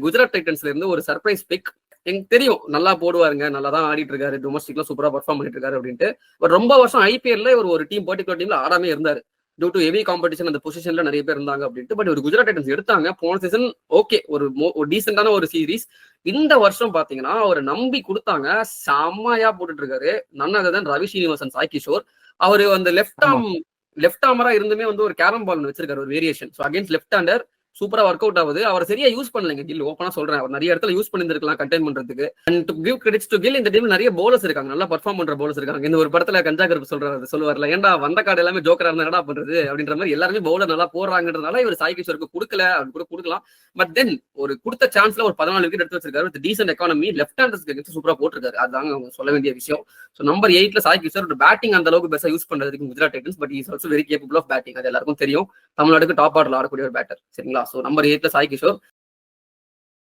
குஜராத் டைட்டன்ஸ்ல இருந்து ஒரு surprise big. எனக்கு தெரியும் நல்லா போடுவாருங்க, நல்லா தான் ஆடிட்டு இருக்காரு, டொமஸ்டிக்லாம் சூப்பரா பர்ஃபார்ம் பண்ணிட்டு இருக்காரு அப்படின்ட்டு. பட் ரொம்ப வருஷம் ஐபிஎல்ல ஒரு டீம் பர்டிகுலர் டீம்ல ஆடாமே இருந்தாரு. டியூ டு ஹெவி காம்படிஷன் அந்த பொசிஷன்ல நிறைய பேர் இருந்தாங்க அப்படின்ட்டு. பட் ஒரு குஜராத் டைட்டன்ஸ் எடுத்தாங்க போன சீசன். ஓகே, ஒரு டீசென்டான ஒரு சீரீஸ். இந்த வருஷம் பாத்தீங்கன்னா அவர் நம்பி கொடுத்தாங்க, செம்மையா போட்டுட்டு இருக்காரு. நன் அதர் தென் ரவி ஸ்ரீனிவாசன், சாய் கிஷோர். அவரு அந்த லெஃப்ட் ஆர்மரா இருந்துமே ஒரு கேரம் பால் வச்சிருக்காரு, ஒரு variation. So against left hander சூப்பரா ஒர்க் அவுட் ஆகுது. அவர் சரியா யூஸ் பண்ணலைங்க கில், ஓப்பனா சொல்றேன். அவர் நிறைய இடத்துல யூஸ் பண்ணிருக்கலாம் கண்டெயின் பண்றதுக்கு. And to give credits to Gill, இந்த டீம்ல நிறைய பவுலர்ஸ் இருக்காங்க, நல்லா பர்ஃபார்ம் பண்ற பவுலர்ஸ் இருக்காங்க. இந்த ஒரு படத்துல கஞ்சா கருப்பு சொல்லுவார்ல, ஏன்டா வந்த கார்டு எல்லாமே ஜோக்கரா இருந்தா என்னடா பண்றது அப்படின்ற மாதிரி எல்லாருமே பவுலர் நல்லா போடுறாங்கன்றதுனால இவர் சாய் கிஷோருக்கு கொடுக்கல, அப்படி கூட கொடுக்கலாம். பட் தென் ஒரு கொடுத்த சான்ஸ்ல ஒரு 14 விக்கெட் எடுத்து வச்சிருக்காரு வித் டீசென்ட் எக்கானமி. லெஃப்ட் ஹேண்டர்ஸ்க்கு சூப்பரா போட்டிருக்காரு, அதுதாங்க அவங்க சொல்ல வேண்டிய விஷயம். ஸோ நம்பர் 8ல சாய் கிஷோர். பேட்டிங் அந்த அளவுக்கு பெஸ்டா யூஸ் பண்றதுக்கு Gujarat Titans, but is also very capable of batting. அது எல்லாருக்கும் தெரியும். தமிழ்நாடுக்கு டாப் ஆர்டர்ல ஆடக்கூடிய ஒரு பேட்டர், சரிங்களா? ஸோ நம்பர் 8ல சாய் கிஷோர்.